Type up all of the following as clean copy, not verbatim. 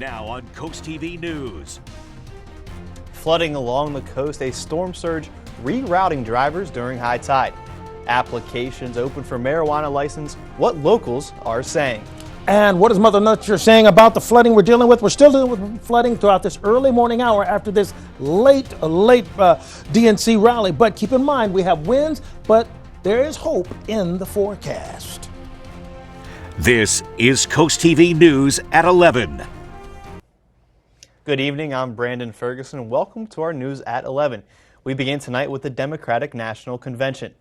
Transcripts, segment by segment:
Now on CoastTV News. Flooding along the coast, a storm surge rerouting drivers during high tide. Applications open for marijuana license, what locals are saying. And what is Mother Nature saying about the flooding we're dealing with? We're still dealing with flooding throughout this early morning hour after this late DNC rally. But keep in mind, we have winds, but there is hope in the forecast. This is CoastTV News at 11. Good evening, I'm Brandon Ferguson, and welcome to our News at 11. We begin tonight with the Democratic National Convention.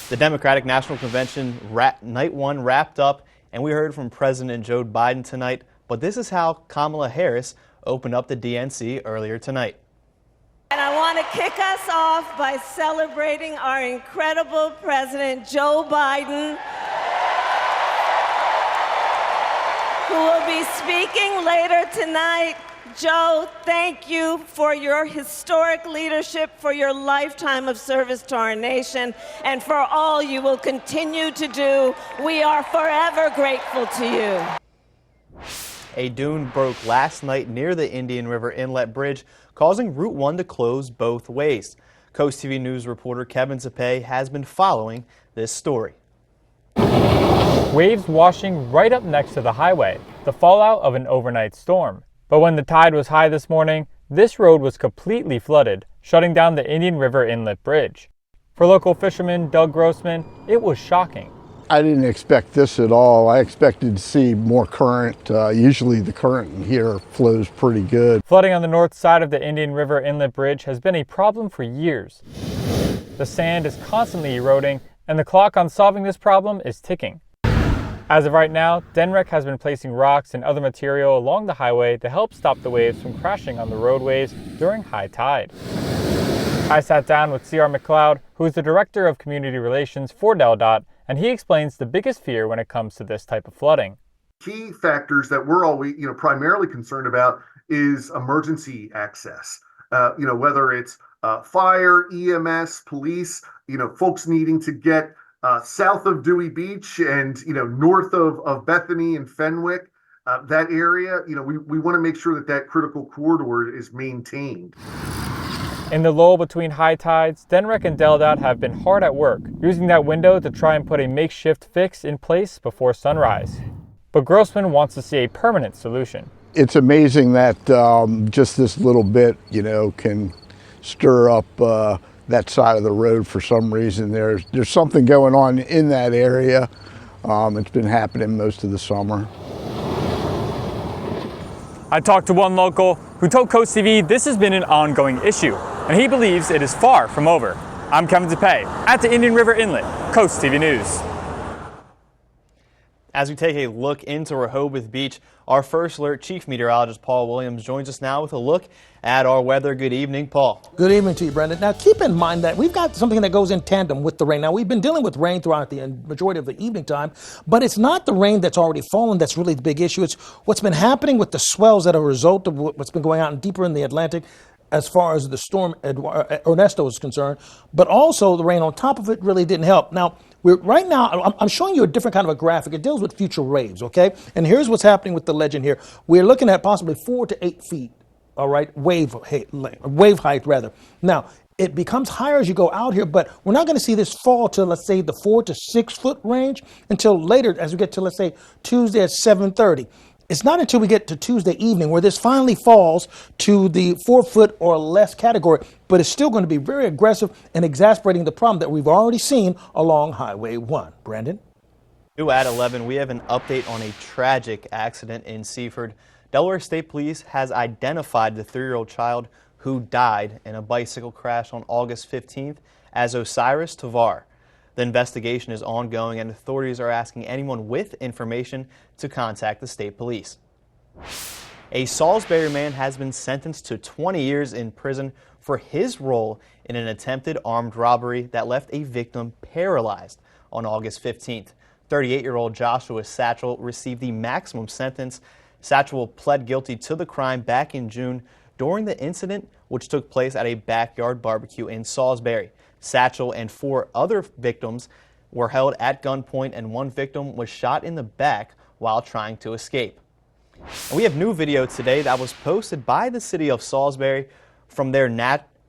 The Democratic National Convention night one wrapped up, and we heard from President Joe Biden tonight, but this is how Kamala Harris opened up the DNC earlier tonight. And I want to kick us off by celebrating our incredible President Joe Biden, who will be speaking later tonight. Joe, thank you for your historic leadership, for your lifetime of service to our nation, and for all you will continue to do. We are forever grateful to you. A dune broke last night near the Indian River Inlet Bridge, causing Route 1 to close both ways. Coast TV News reporter Kevin Zapay has been following this story. Waves washing right up next to the highway, the fallout of an overnight storm. But when the tide was high this morning, this road was completely flooded, shutting down the Indian River Inlet Bridge. For local fisherman Doug Grossman, it was shocking. I didn't expect this at all. I expected to see more current. Usually the current in here flows pretty good. Flooding on the north side of the Indian River Inlet Bridge has been a problem for years. The sand is constantly eroding, and the clock on solving this problem is ticking. As of right now, DENREC has been placing rocks and other material along the highway to help stop the waves from crashing on the roadways during high tide. I sat down with C.R. McLeod, who is the Director of Community Relations for DelDOT, and he explains the biggest fear when it comes to this type of flooding. Key factors that we're always, primarily concerned about is emergency access. Whether it's fire, EMS, police, folks needing to get south of Dewey Beach and, north of Bethany and Fenwick, that area, we want to make sure that critical corridor is maintained. In the lull between high tides, DENREC and DelDOT have been hard at work, using that window to try and put a makeshift fix in place before sunrise. But Grossman wants to see a permanent solution. It's amazing that just this little bit, can stir up that side of the road for some reason. There's something going on in that area. It's been happening most of the summer. I talked to one local who told Coast TV this has been an ongoing issue, and he believes it is far from over. I'm Kevin Zapay at the Indian River Inlet, Coast TV News. As we take a look into Rehoboth Beach, our First Alert Chief Meteorologist Paul Williams joins us now with a look at our weather. Good evening, Paul. Good evening to you, Brendan. Now, keep in mind that we've got something that goes in tandem with the rain. Now, we've been dealing with rain throughout the majority of the evening time, but it's not the rain that's already fallen that's really the big issue. It's what's been happening with the swells that are a result of what's been going on deeper in the Atlantic as far as the storm Ernesto is concerned, but also the rain on top of it really didn't help. Now, right now, I'm showing you a different kind of a graphic. It deals with future waves, okay? And here's what's happening with the legend here. We're looking at possibly 4 to 8 feet, all right, wave height, rather. Now, it becomes higher as you go out here, but we're not going to see this fall to, let's say, the 4 to 6 foot range until later as we get to, let's say, Tuesday at 7:30. It's not until we get to Tuesday evening where this finally falls to the 4 foot or less category, but it's still going to be very aggressive and exasperating the problem that we've already seen along Highway 1. Brandon? New at 11, we have an update on a tragic accident in Seaford. Delaware State Police has identified the 3-year-old child who died in a bicycle crash on August 15th as Osiris Tavar. The investigation is ongoing, and authorities are asking anyone with information to contact the state police. A Salisbury man has been sentenced to 20 years in prison for his role in an attempted armed robbery that left a victim paralyzed on August 15th. 38-year-old Joshua Satchel received the maximum sentence. Satchel pled guilty to the crime back in June during the incident, which took place at a backyard barbecue in Salisbury. Satchel and 4 other victims were held at gunpoint, and one victim was shot in the back while trying to escape. And we have new video today that was posted by the city of Salisbury from their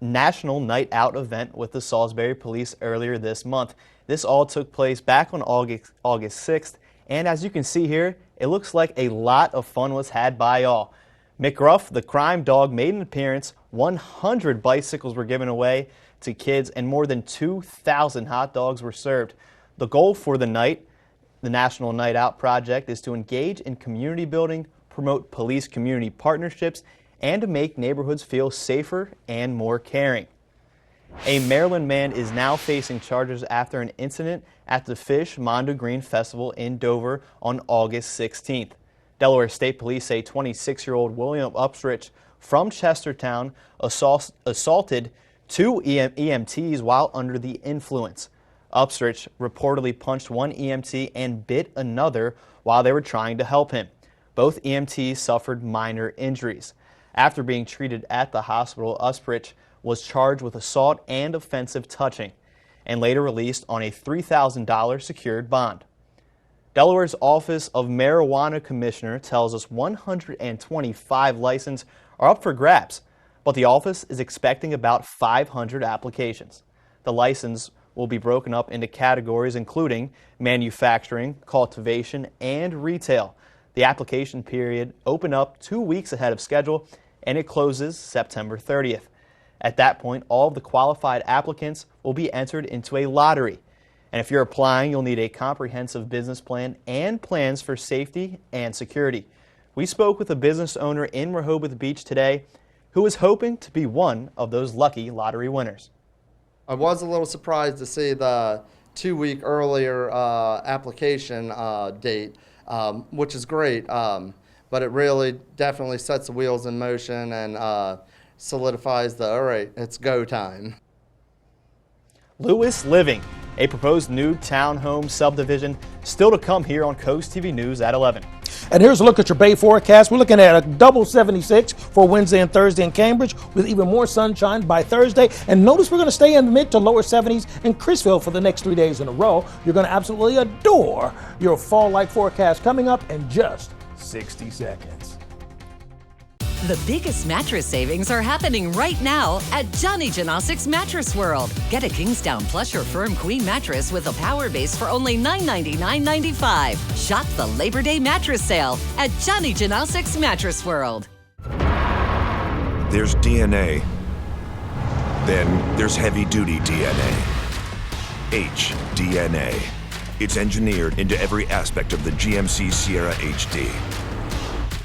National Night Out event with the Salisbury Police earlier this month. This all took place back on August 6th, and as you can see here, it looks like a lot of fun was had by all. McGruff, the crime dog, made an appearance. 100 bicycles were given away to kids, and more than 2,000 hot dogs were served. The goal for the night, the National Night Out project, is to engage in community building, promote police-community partnerships, and to make neighborhoods feel safer and more caring. A Maryland man is now facing charges after an incident at the Fish Mondo Green Festival in Dover on August 16th. Delaware State Police say 26-year-old William Upstrich from Chestertown assaulted two EMTs while under the influence. Upstrich reportedly punched one EMT and bit another while they were trying to help him. Both EMTs suffered minor injuries. After being treated at the hospital, Upstrich was charged with assault and offensive touching and later released on a $3,000 secured bond. Delaware's Office of Marijuana Commissioner tells us 125 licenses are up for grabs, but the office is expecting about 500 applications. The license will be broken up into categories including manufacturing, cultivation, and retail. The application period opened up 2 weeks ahead of schedule, and it closes September 30th. At that point, all of the qualified applicants will be entered into a lottery. And if you're applying, you'll need a comprehensive business plan and plans for safety and security. We spoke with a business owner in Rehoboth Beach today who is hoping to be one of those lucky lottery winners. I was a little surprised to see the 2 week earlier application date, which is great, but it really definitely sets the wheels in motion and solidifies all right, it's go time. Lewis Living, a proposed new townhome subdivision, still to come here on Coast TV News at 11. And here's a look at your Bay forecast. We're looking at a double 76 for Wednesday and Thursday in Cambridge, with even more sunshine by Thursday. And notice we're going to stay in the mid to lower 70s in Crisfield for the next 3 days in a row. You're going to absolutely adore your fall-like forecast coming up in just 60 seconds. The biggest mattress savings are happening right now at Johnny Janosic's Mattress World. Get a Kingsdown plush or firm queen mattress with a power base for only $999.95. Shop the Labor Day mattress sale at Johnny Janosic's Mattress World. There's DNA. Then there's heavy-duty DNA. HDNA. It's engineered into every aspect of the GMC Sierra HD,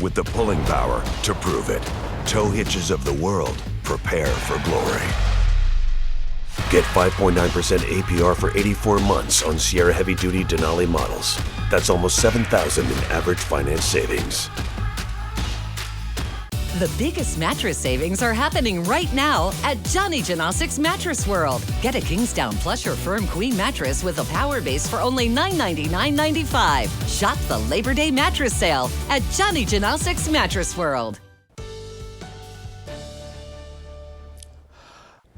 with the pulling power to prove it. Tow hitches of the world, prepare for glory. Get 5.9% APR for 84 months on Sierra heavy-duty Denali models. That's almost $7,000 in average finance savings. The biggest mattress savings are happening right now at Johnny Janosic's Mattress World. Get a Kingsdown plush or firm queen mattress with a power base for only $999.95. Shop the Labor Day mattress sale at Johnny Janosic's Mattress World.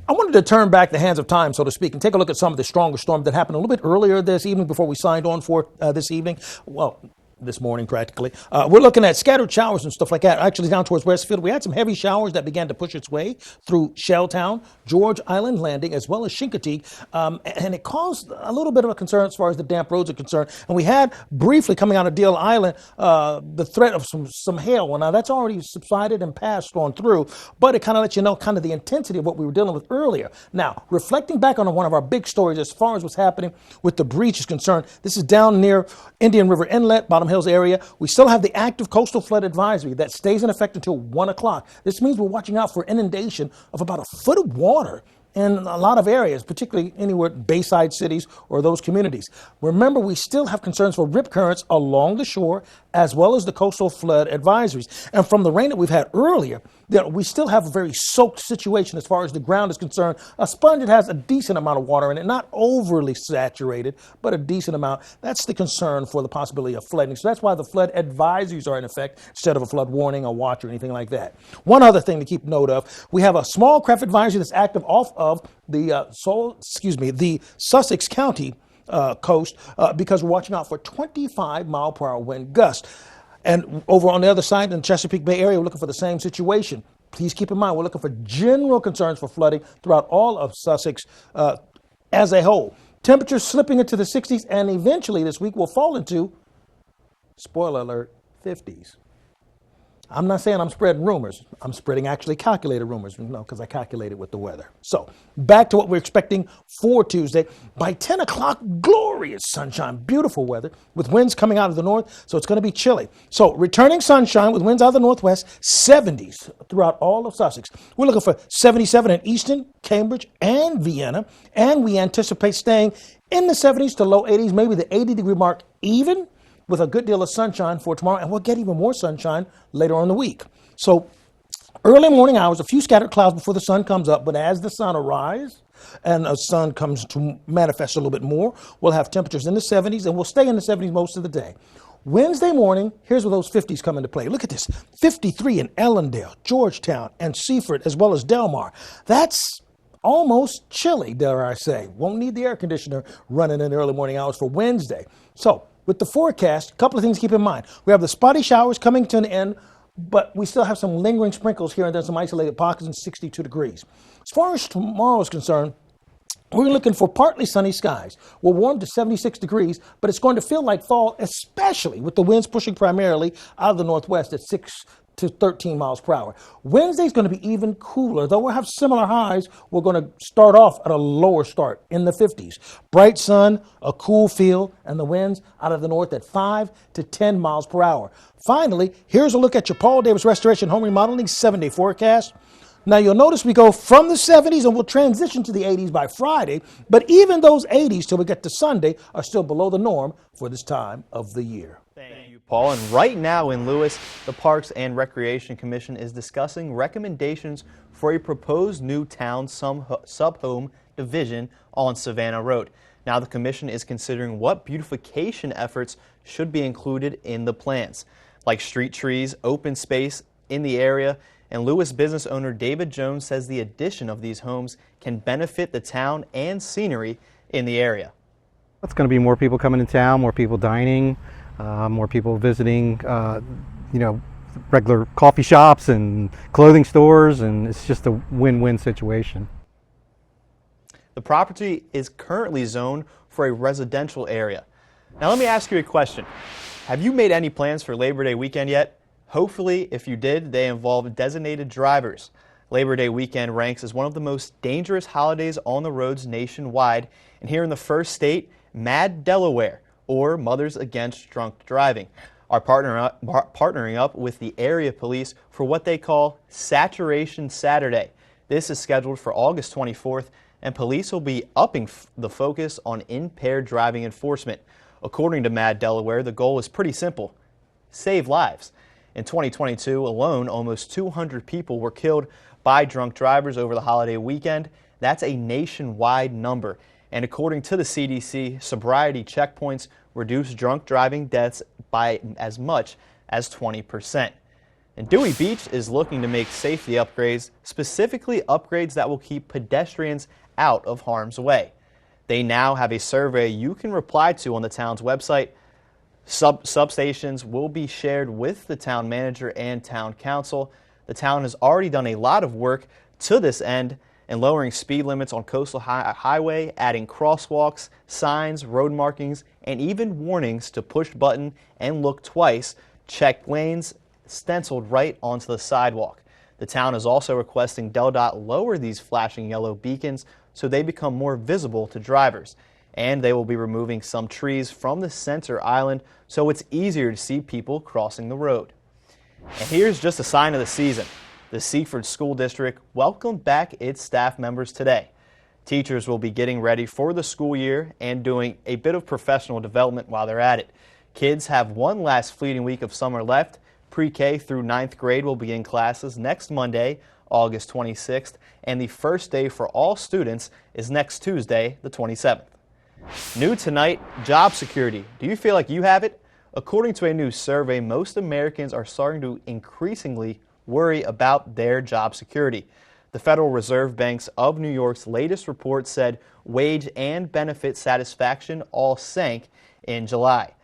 I wanted to turn back the hands of time, so to speak, and take a look at some of the stronger storms that happened a little bit earlier this evening before we signed on for this evening. Well, this morning practically. We're looking at scattered showers and stuff like that. Actually, down towards Westfield, we had some heavy showers that began to push its way through Shelltown, George Island Landing, as well as Chincoteague, and it caused a little bit of a concern as far as the damp roads are concerned. And we had briefly coming out of Deal Island the threat of some hail. Well, now that's already subsided and passed on through, but it kind of lets you know kind of the intensity of what we were dealing with earlier. Now, reflecting back on one of our big stories as far as what's happening with the breach is concerned, this is down near Indian River Inlet, Bottom Hills area. We still have the active coastal flood advisory that stays in effect until 1 o'clock. This means we're watching out for inundation of about a foot of water in a lot of areas, particularly anywhere Bayside cities or those communities. Remember, we still have concerns for rip currents along the shore as well as the coastal flood advisories. And from the rain that we've had earlier, we still have a very soaked situation as far as the ground is concerned. A sponge that has a decent amount of water in it, not overly saturated, but a decent amount. That's the concern for the possibility of flooding. So that's why the flood advisories are in effect instead of a flood warning, a watch, or anything like that. One other thing to keep note of, we have a small craft advisory that's active off of the Sussex County coast because we're watching out for 25-mile-per-hour wind gusts. And over on the other side in the Chesapeake Bay area, we're looking for the same situation. Please keep in mind, we're looking for general concerns for flooding throughout all of Sussex as a whole. Temperatures slipping into the 60s, and eventually this week will fall into, spoiler alert, 50s. I'm not saying I'm spreading rumors. I'm spreading actually calculated rumors, because I calculated with the weather. So back to what we're expecting for Tuesday. By 10 o'clock, glorious sunshine, beautiful weather with winds coming out of the north, so it's going to be chilly. So returning sunshine with winds out of the northwest, 70s throughout all of Sussex. We're looking for 77 in Easton, Cambridge, and Vienna, and we anticipate staying in the 70s to low 80s, maybe the 80-degree mark even, with a good deal of sunshine for tomorrow, and we'll get even more sunshine later on in the week. So early morning hours, a few scattered clouds before the sun comes up, but as the sun arrives and the sun comes to manifest a little bit more, we'll have temperatures in the 70s, and we'll stay in the 70s most of the day. Wednesday morning, here's where those 50s come into play. Look at this, 53 in Ellendale, Georgetown, and Seaford, as well as Delmar. That's almost chilly, dare I say. Won't need the air conditioner running in the early morning hours for Wednesday. So with the forecast, a couple of things to keep in mind. We have the spotty showers coming to an end, but we still have some lingering sprinkles here and there, some isolated pockets and 62 degrees. As far as tomorrow is concerned, we're looking for partly sunny skies. We'll warm to 76 degrees, but it's going to feel like fall, especially with the winds pushing primarily out of the northwest at 6 to 13 miles per hour. Wednesday's going to be even cooler. Though we'll have similar highs, we're going to start off at a lower start in the 50s. Bright sun, a cool feel, and the winds out of the north at 5 to 10 miles per hour. Finally, here's a look at your Paul Davis Restoration Home Remodeling 7-day forecast. Now, you'll notice we go from the 70s and we'll transition to the 80s by Friday, but even those 80s till we get to Sunday are still below the norm for this time of the year. Thank you, Paul. And right now in Lewis, the Parks and Recreation Commission is discussing recommendations for a proposed new town sub-home division on Savannah Road. Now, the commission is considering what beautification efforts should be included in the plans, like street trees, open space in the area. And Lewis business owner David Jones says the addition of these homes can benefit the town and scenery in the area. It's going to be more people coming in town, more people dining, more people visiting, regular coffee shops and clothing stores, and it's just a win-win situation. The property is currently zoned for a residential area. Now let me ask you a question. Have you made any plans for Labor Day weekend yet? Hopefully, if you did, they involve designated drivers. Labor Day weekend ranks as one of the most dangerous holidays on the roads nationwide, and here in the first state, Mad Delaware, or Mothers Against Drunk Driving, are partnering up with the area police for what they call Saturation Saturday. This is scheduled for August 24th, and police will be upping the focus on impaired driving enforcement. According to Mad Delaware, the goal is pretty simple: save lives. In 2022 alone, almost 200 people were killed by drunk drivers over the holiday weekend. That's a nationwide number. And according to the CDC, sobriety checkpoints reduce drunk driving deaths by as much as 20%. And Dewey Beach is looking to make safety upgrades, specifically upgrades that will keep pedestrians out of harm's way. They now have a survey you can reply to on the town's website. Substations will be shared with the town manager and town council. The town has already done a lot of work to this end in lowering speed limits on Coastal Highway, adding crosswalks, signs, road markings, and even warnings to push button and look twice, check lanes stenciled right onto the sidewalk. The town is also requesting DelDOT lower these flashing yellow beacons so they become more visible to drivers. And they will be removing some trees from the center island so it's easier to see people crossing the road. And here's just a sign of the season. The Seaford School District welcomed back its staff members today. Teachers will be getting ready for the school year and doing a bit of professional development while they're at it. Kids have one last fleeting week of summer left. Pre-K through 9th grade will begin classes next Monday, August 26th, and the first day for all students is next Tuesday, the 27th. New tonight, job security. Do you feel like you have it? According to a new survey, most Americans are starting to increasingly worry about their job security. The Federal Reserve Banks of New York's latest report said wage and benefit satisfaction all sank in July.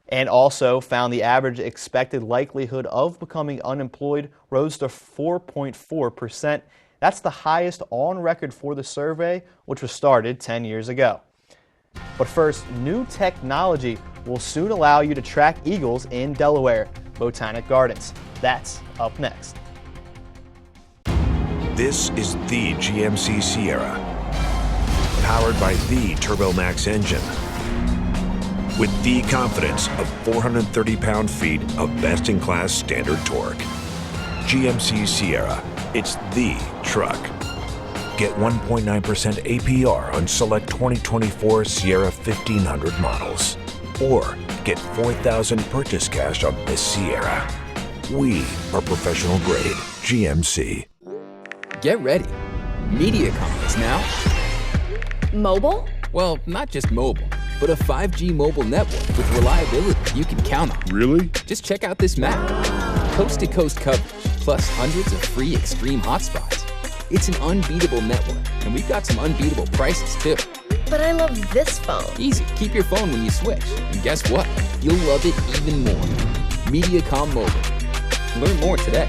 And also found the average expected likelihood of becoming unemployed rose to 4.4%. That's the highest on record for the survey, which was started 10 years ago. But first, new technology will soon allow you to track eagles in Delaware Botanic Gardens. That's up next. This is the GMC Sierra, powered by the TurboMax engine, with the confidence of 430 pound-feet of best-in-class standard torque. GMC Sierra, it's the truck. Get 1.9% APR on select 2024 Sierra 1500 models. Or get $4,000 purchase cash on this Sierra. We are professional grade GMC. Get ready. MediaCom is now mobile? Well, not just mobile, but a 5G mobile network with reliability you can count on. Really? Just check out this map. Coast-to-coast coverage, plus hundreds of free extreme hotspots. It's an unbeatable network, and we've got some unbeatable prices, too. But I love this phone. Easy. Keep your phone when you switch. And guess what? You'll love it even more. MediaCom Mobile. Learn more today.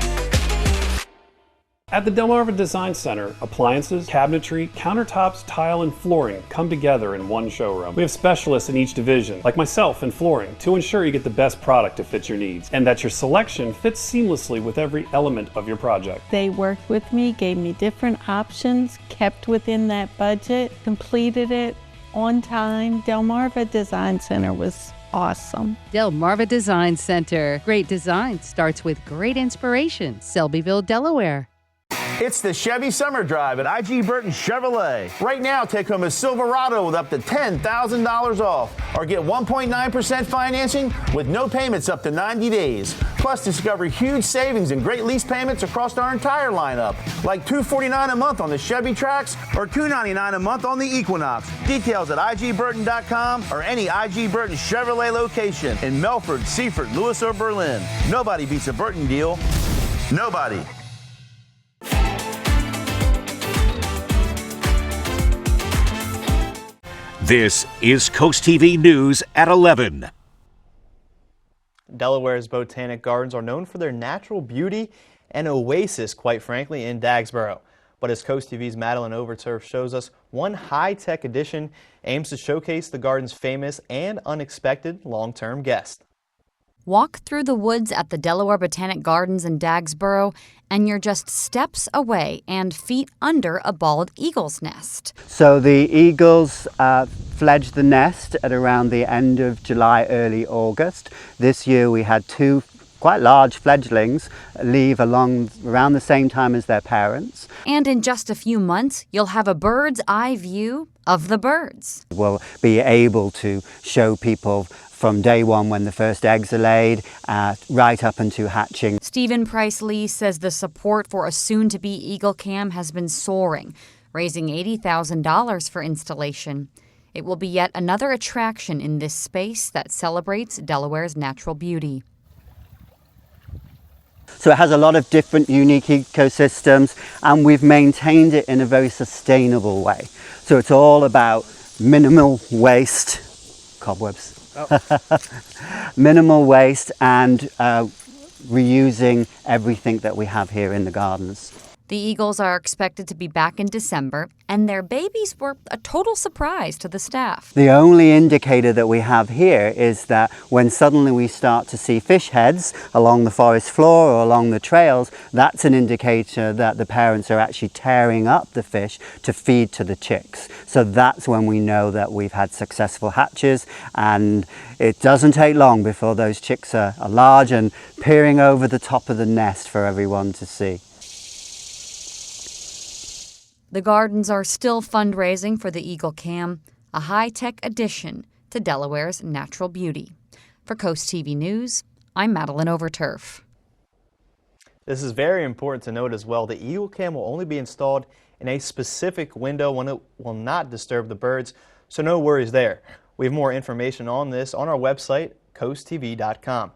At the Delmarva Design Center, appliances, cabinetry, countertops, tile, and flooring come together in one showroom. We have specialists in each division, like myself in flooring, to ensure you get the best product to fit your needs, and that your selection fits seamlessly with every element of your project. They worked with me, gave me different options, kept within that budget, completed it on time. Delmarva Design Center was awesome. Delmarva Design Center. Great design starts with great inspiration. Selbyville, Delaware. It's the Chevy Summer Drive at IG Burton Chevrolet. Right now, take home a Silverado with up to $10,000 off, or get 1.9% financing with no payments up to 90 days. Plus, discover huge savings and great lease payments across our entire lineup, like $249 a month on the Chevy Trax or $299 a month on the Equinox. Details at igburton.com or any IG Burton Chevrolet location in Melford, Seaford, Lewis, or Berlin. Nobody beats a Burton deal. Nobody. This is Coast TV News at 11. Delaware's Botanic Gardens are known for their natural beauty and oasis, quite frankly, in Dagsboro. But as Coast TV's Madeline Overturf shows us, one high-tech addition aims to showcase the garden's famous and unexpected long-term guest. Walk through the woods at the Delaware Botanic Gardens in Dagsboro, and you're just steps away and feet under a bald eagle's nest. So the eagles fledge the nest at around the end of July, early August. This year we had two quite large fledglings leave around the same time as their parents. And in just a few months, you'll have a bird's eye view of the birds. We'll be able to show people from day one when the first eggs are laid, right up into hatching. Stephen Price Lee says the support for a soon-to-be Eagle Cam has been soaring, raising $80,000 for installation. It will be yet another attraction in this space that celebrates Delaware's natural beauty. So it has a lot of different unique ecosystems, and we've maintained it in a very sustainable way. So it's all about minimal waste, cobwebs. Minimal waste and reusing everything that we have here in the gardens. The eagles are expected to be back in December, and their babies were a total surprise to the staff. The only indicator that we have here is that when suddenly we start to see fish heads along the forest floor or along the trails, that's an indicator that the parents are actually tearing up the fish to feed to the chicks. So that's when we know that we've had successful hatches, and it doesn't take long before those chicks are large and peering over the top of the nest for everyone to see. The gardens are still fundraising for the Eagle Cam, a high-tech addition to Delaware's natural beauty. For Coast TV News, I'm Madeline Overturf. This is very important to note as well. The Eagle Cam will only be installed in a specific window when it will not disturb the birds, so no worries there. We have more information on this on our website, coasttv.com.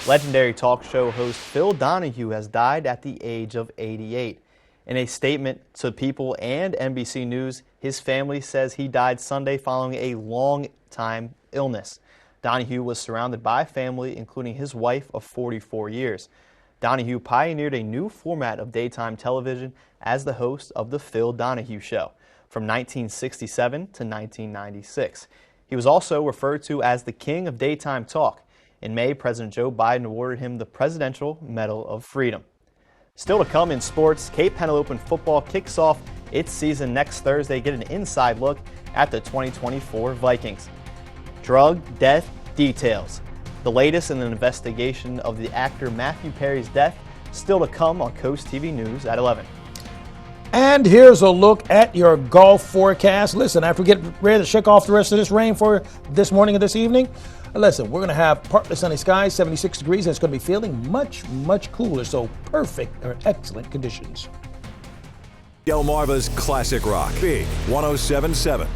Legendary talk show host Phil Donahue has died at the age of 88. In a statement to People and NBC News, his family says he died Sunday following a long-time illness. Donahue was surrounded by family, including his wife of 44 years. Donahue pioneered a new format of daytime television as the host of The Phil Donahue Show from 1967 to 1996. He was also referred to as the king of daytime talk. In May, President Joe Biden awarded him the Presidential Medal of Freedom. Still to come in sports, Cape Henlopen football kicks off its season next Thursday. Get an inside look at the 2024 Vikings. Drug, death, details. The latest in an investigation of the actor Matthew Perry's death, still to come on CoastTV News at 11. And here's a look at your golf forecast. Listen, after we get ready to shake off the rest of this rain for this morning and this evening, listen, we're going to have partly sunny skies, 76 degrees, and it's going to be feeling much, much cooler, so perfect or excellent conditions. Delmarva's Classic Rock, Big 107.7.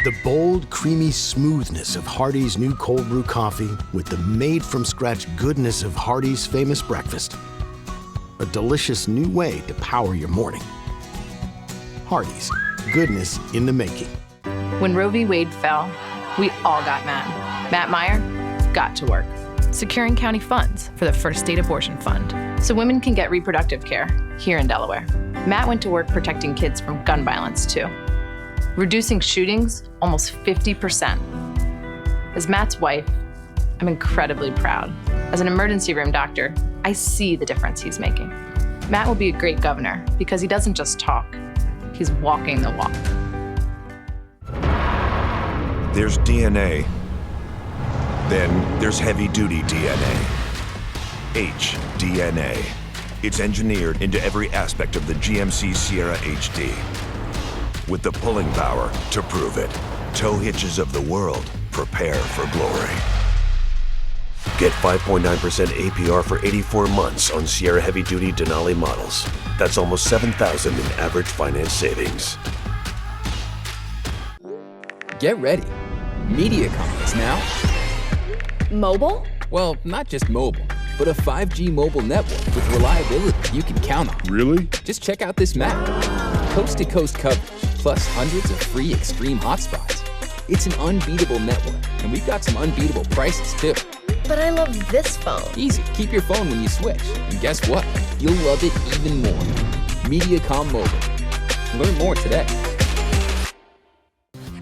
The bold, creamy smoothness of Hardee's new cold brew coffee with the made-from-scratch goodness of Hardee's famous breakfast. A delicious new way to power your morning. Hardee's, goodness in the making. When Roe v. Wade fell, we all got mad. Matt Meyer got to work, securing county funds for the first state abortion fund so women can get reproductive care here in Delaware. Matt went to work protecting kids from gun violence too, reducing shootings almost 50%. As Matt's wife, I'm incredibly proud. As an emergency room doctor, I see the difference he's making. Matt will be a great governor because he doesn't just talk, he's walking the walk. There's DNA. Then there's heavy-duty DNA. HDNA. It's engineered into every aspect of the GMC Sierra HD. With the pulling power to prove it. Tow hitches of the world, prepare for glory. Get 5.9% APR for 84 months on Sierra heavy-duty Denali models. That's almost $7,000 in average finance savings. Get ready. Mediacom is now Mobile? Well, not just mobile, but a 5G mobile network with reliability you can count on. Really? Just check out this map. Coast-to-coast coverage, plus hundreds of free extreme hotspots. It's an unbeatable network, and we've got some unbeatable prices too. But I love this phone. Easy. Keep your phone when you switch. And guess what? You'll love it even more. Mediacom Mobile. Learn more today.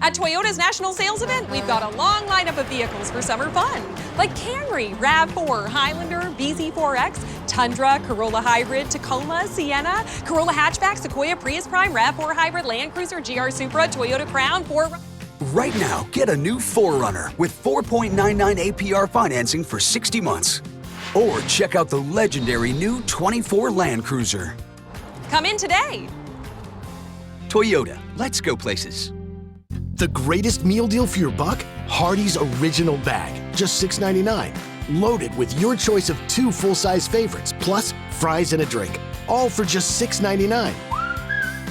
At Toyota's National Sales Event, we've got a long lineup of vehicles for summer fun, like Camry, RAV4, Highlander, BZ4X, Tundra, Corolla Hybrid, Tacoma, Sienna, Corolla Hatchback, Sequoia, Prius Prime, RAV4 Hybrid, Land Cruiser, GR Supra, Toyota Crown, Right now, get a new 4Runner with 4.99 APR financing for 60 months. Or check out the legendary new 24 Land Cruiser. Come in today. Toyota, let's go places. The greatest meal deal for your buck? Hardee's Original Bag, just $6.99. Loaded with your choice of 2 full-size favorites, plus fries and a drink. All for just $6.99.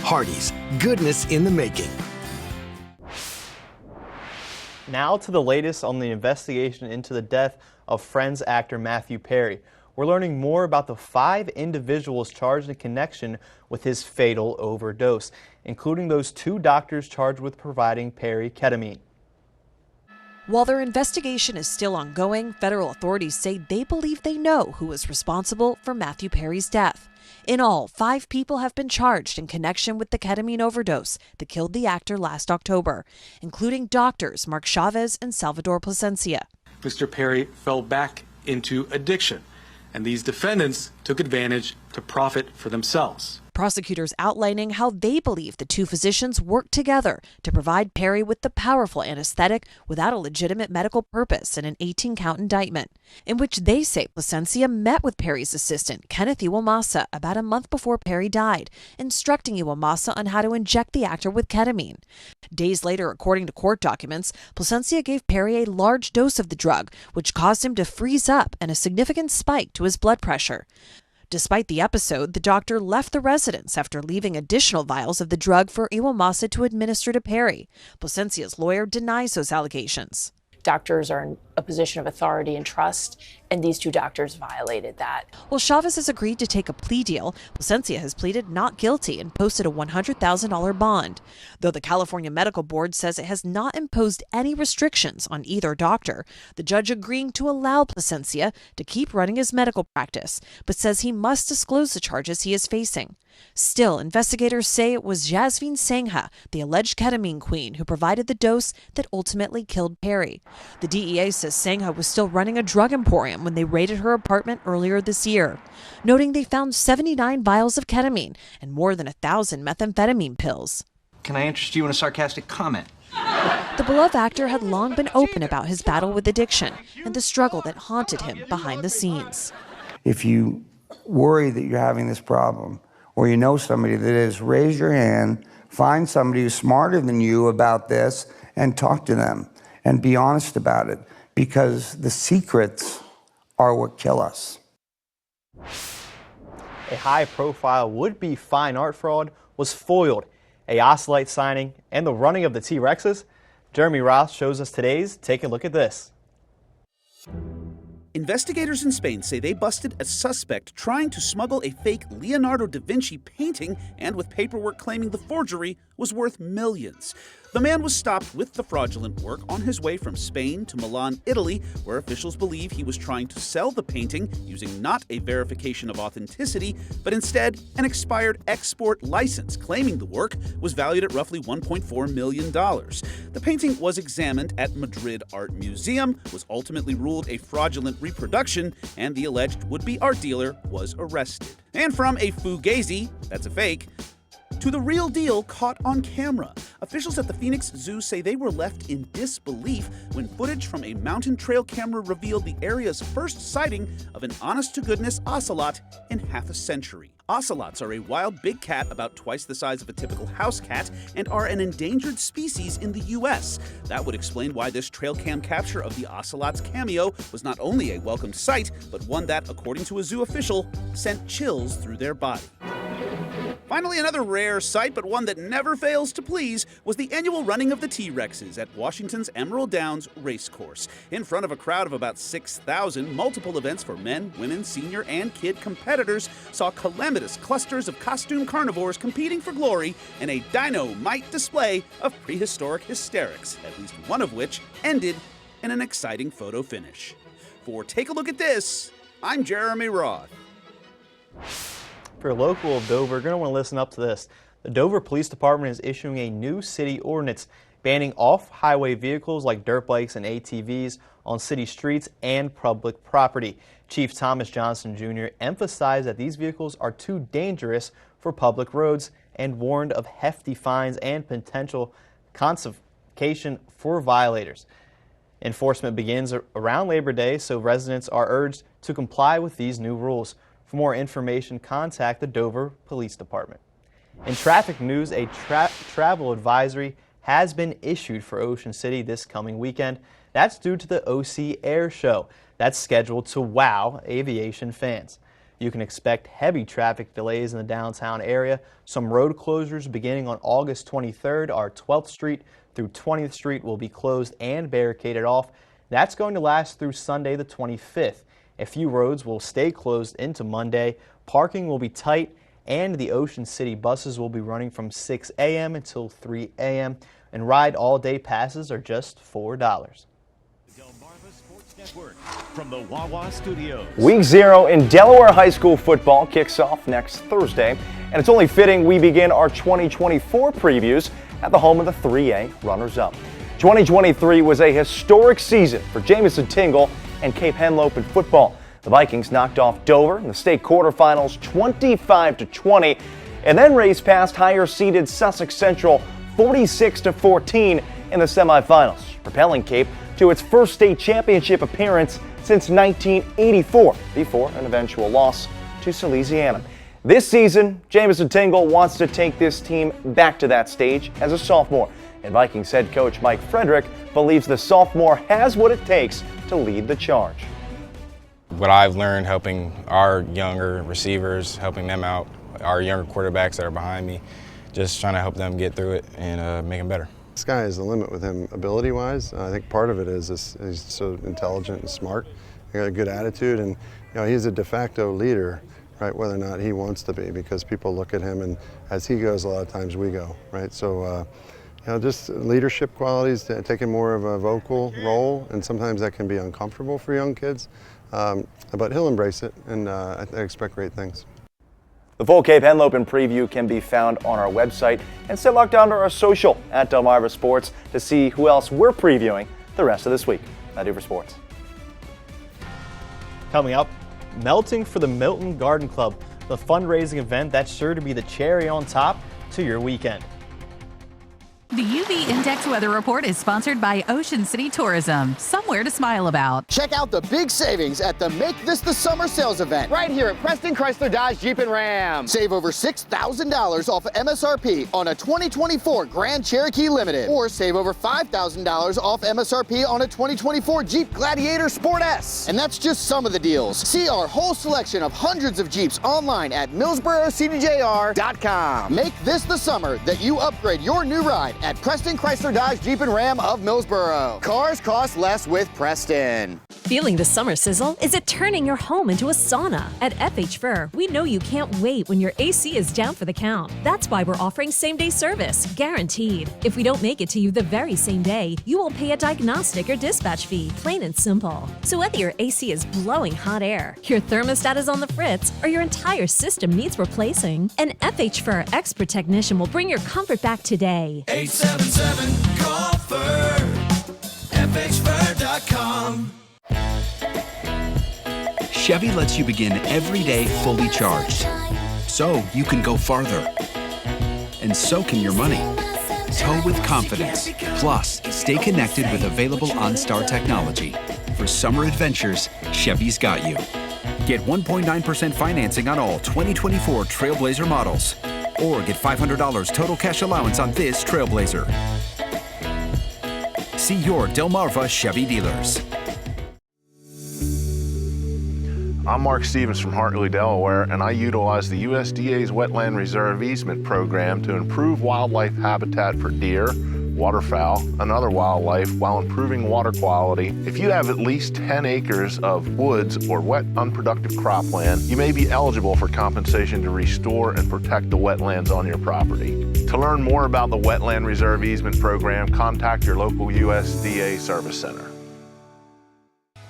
Hardee's, goodness in the making. Now to the latest on the investigation into the death of Friends actor Matthew Perry. We're learning more about the 5 individuals charged in connection with his fatal overdose, including those 2 doctors charged with providing Perry ketamine. While their investigation is still ongoing, federal authorities say they believe they know who was responsible for Matthew Perry's death. In all, 5 people have been charged in connection with the ketamine overdose that killed the actor last October, including doctors Mark Chavez and Salvador Plasencia. Mr. Perry fell back into addiction, and these defendants took advantage to profit for themselves. Prosecutors outlining how they believe the 2 physicians worked together to provide Perry with the powerful anesthetic without a legitimate medical purpose in an 18-count indictment, in which they say Plasencia met with Perry's assistant, Kenneth Iwamasa, about a month before Perry died, instructing Iwamasa on how to inject the actor with ketamine. Days later, according to court documents, Plasencia gave Perry a large dose of the drug, which caused him to freeze up and a significant spike to his blood pressure. Despite the episode, the doctor left the residence after leaving additional vials of the drug for Iwamasa to administer to Perry. Plasencia's lawyer denies those allegations. Doctors are a position of authority and trust, and these two doctors violated that. Well, Chavez has agreed to take a plea deal. Placencia has pleaded not guilty and posted a $100,000 bond, though the California Medical Board says it has not imposed any restrictions on either doctor. The judge agreeing to allow Placencia to keep running his medical practice, but says he must disclose the charges he is facing. Still, investigators say it was Jasmine Sangha, the alleged ketamine queen, who provided the dose that ultimately killed Perry. The DEA says Sangha was still running a drug emporium when they raided her apartment earlier this year, noting they found 79 vials of ketamine and more than 1,000 methamphetamine pills. Can I interest you in a sarcastic comment? The beloved actor had long been open about his battle with addiction and the struggle that haunted him behind the scenes. If you worry that you're having this problem, or you know somebody that is, raise your hand, find somebody who's smarter than you about this, and talk to them, and be honest about it, because the secrets are what kill us. A high-profile would-be fine art fraud was foiled. A Ocelite signing and the running of the T-Rexes. Jeremy Ross shows us today's Take a Look at This. Investigators in Spain say they busted a suspect trying to smuggle a fake Leonardo da Vinci painting and with paperwork claiming the forgery was worth millions. The man was stopped with the fraudulent work on his way from Spain to Milan, Italy, where officials believe he was trying to sell the painting using not a verification of authenticity, but instead an expired export license, claiming the work was valued at roughly $1.4 million. The painting was examined at Madrid Art Museum, was ultimately ruled a fraudulent reproduction, and the alleged would-be art dealer was arrested. And from a fugazi, that's a fake, to the real deal caught on camera. Officials at the Phoenix Zoo say they were left in disbelief when footage from a mountain trail camera revealed the area's first sighting of an honest-to-goodness ocelot in half a century. Ocelots are a wild big cat about twice the size of a typical house cat and are an endangered species in the U.S. That would explain why this trail cam capture of the ocelot's cameo was not only a welcomed sight, but one that, according to a zoo official, sent chills through their body. Finally, another rare sight, but one that never fails to please, was the annual running of the T-Rexes at Washington's Emerald Downs Racecourse. In front of a crowd of about 6,000, multiple events for men, women, senior, and kid competitors saw calamitous clusters of costume carnivores competing for glory in a dynamite display of prehistoric hysterics, at least one of which ended in an exciting photo finish. For Take a Look at This, I'm Jeremy Roth. If you're local of Dover, you're going to want to listen up to this. The Dover Police Department is issuing a new city ordinance banning off-highway vehicles like dirt bikes and ATVs on city streets and public property. Chief Thomas Johnson Jr. emphasized that these vehicles are too dangerous for public roads and warned of hefty fines and potential confiscation for violators. Enforcement begins around Labor Day, so residents are urged to comply with these new rules. For more information, contact the Dover Police Department. In traffic news, a travel advisory has been issued for Ocean City this coming weekend. That's due to the OC Air Show that's scheduled to wow aviation fans. You can expect heavy traffic delays in the downtown area. Some road closures beginning on August 23rd are 12th Street through 20th Street will be closed and barricaded off. That's going to last through Sunday the 25th. A few roads will stay closed into Monday. Parking will be tight, and the Ocean City buses will be running from 6 a.m. until 3 a.m. And ride all-day passes are just $4. From the Wawa Studios. Week 0 in Delaware High School football kicks off next Thursday, and it's only fitting we begin our 2024 previews at the home of the 3A runners-up. 2023 was a historic season for Jamison Tingle and Cape Henlope in football. The Vikings knocked off Dover in the state quarterfinals 25-20 and then raced past higher-seeded Sussex Central 46-14 in the semifinals, propelling Cape to its first state championship appearance since 1984 before an eventual loss to Salesianum. This season, Jamison Tingle wants to take this team back to that stage as a sophomore, and Vikings head coach Mike Frederick believes the sophomore has what it takes to lead the charge. What I've learned helping our younger receivers, helping them out, our younger quarterbacks that are behind me, just trying to help them get through it and make them better. Sky is the limit with him ability-wise. I think part of it is he's so intelligent and smart. He got a good attitude, and he's a de facto leader, right? Whether or not he wants to be, because people look at him, and as he goes, a lot of times we go, right? So, just leadership qualities, taking more of a vocal role, and sometimes that can be uncomfortable for young kids, but he'll embrace it, and I expect great things. The full Cape Henlopen preview can be found on our website, and stay locked onto our social at Delmarva Sports to see who else we're previewing the rest of this week. I do for sports. Coming up, Melting for the Milton Garden Club, the fundraising event that's sure to be the cherry on top to your weekend. The UV Index Weather Report is sponsored by Ocean City Tourism. Somewhere to smile about. Check out the big savings at the Make This the Summer sales event right here at Preston Chrysler Dodge Jeep and Ram. Save over $6,000 off MSRP on a 2024 Grand Cherokee Limited, or save over $5,000 off MSRP on a 2024 Jeep Gladiator Sport S. And that's just some of the deals. See our whole selection of hundreds of Jeeps online at MillsboroCDJR.com. Make this the summer that you upgrade your new ride at Preston Chrysler Dodge Jeep and Ram of Millsboro. Cars cost less with Preston. Feeling the summer sizzle? Is it turning your home into a sauna? At FH Fur, we know you can't wait when your AC is down for the count. That's why we're offering same-day service, guaranteed. If we don't make it to you the very same day, you will pay a diagnostic or dispatch fee, plain and simple. So whether your AC is blowing hot air, your thermostat is on the fritz, or your entire system needs replacing, an FH Fur expert technician will bring your comfort back today. 877-CALL-FUR, FHFur.com. Chevy lets you begin every day fully charged, so you can go farther. And so can your money. Tow with confidence. Plus, stay connected with available OnStar technology. For summer adventures, Chevy's got you. Get 1.9% financing on all 2024 Trailblazer models. Or get $500 total cash allowance on this Trailblazer. See your Delmarva Chevy dealers. I'm Mark Stevens from Hartley, Delaware, and I utilize the USDA's Wetland Reserve Easement Program to improve wildlife habitat for deer, waterfowl, and other wildlife while improving water quality. If you have at least 10 acres of woods or wet, unproductive cropland, you may be eligible for compensation to restore and protect the wetlands on your property. To learn more about the Wetland Reserve Easement Program, contact your local USDA Service Center.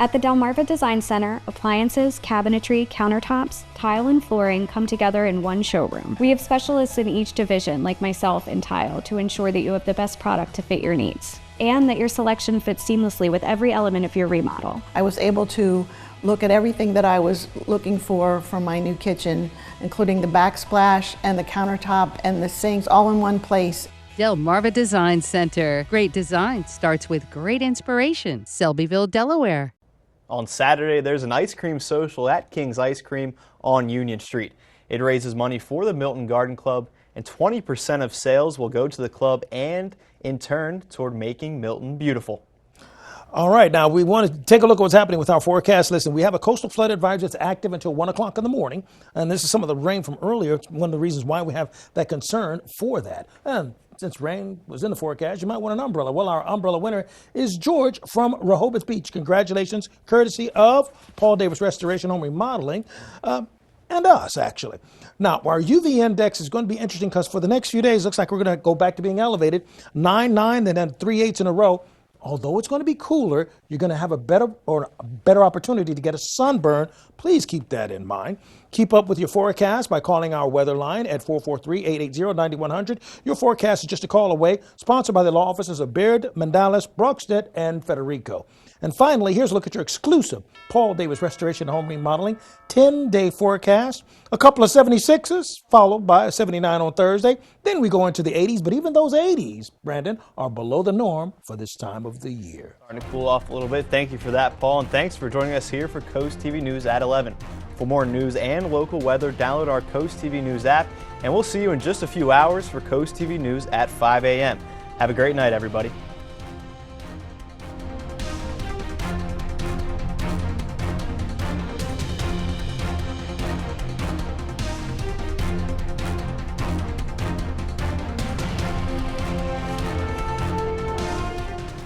At the Delmarva Design Center, appliances, cabinetry, countertops, tile, and flooring come together in one showroom. We have specialists in each division, like myself in tile, to ensure that you have the best product to fit your needs, and that your selection fits seamlessly with every element of your remodel. I was able to look at everything that I was looking for my new kitchen, including the backsplash and the countertop and the sinks all in one place. Delmarva Design Center. Great design starts with great inspiration. Selbyville, Delaware. On Saturday, there's an ice cream social at King's Ice Cream on Union Street. It raises money for the Milton Garden Club, and 20% of sales will go to the club and, in turn, toward making Milton beautiful. All right, now we want to take a look at what's happening with our forecast. Listen, we have a coastal flood advisory that's active until 1 o'clock in the morning, and this is some of the rain from earlier. It's one of the reasons why we have that concern for that. And since rain was in the forecast, you might want an umbrella. Well, our umbrella winner is George from Rehoboth Beach. Congratulations, courtesy of Paul Davis Restoration Home Remodeling, and us, actually. Now, our UV index is going to be interesting because for the next few days, looks like we're going to go back to being elevated. 9, and then 3 8s in a row. Although it's going to be cooler, you're going to have a better opportunity to get a sunburn. Please keep that in mind. Keep up with your forecast by calling our weather line at 443-880-9100. Your forecast is just a call away. Sponsored by the law offices of Baird, Mandalis, Brockstedt, and Federico. And finally, here's a look at your exclusive Paul Davis Restoration Home Remodeling 10-day forecast. A couple of 76s, followed by a 79 on Thursday. Then we go into the 80s, but even those 80s, Brandon, are below the norm for this time of the year. Starting to cool off a little bit. Thank you for that, Paul, and thanks for joining us here for Coast TV News at 11. For more news and local weather, download our Coast TV News app, and we'll see you in just a few hours for Coast TV News at 5 a.m. Have a great night, everybody.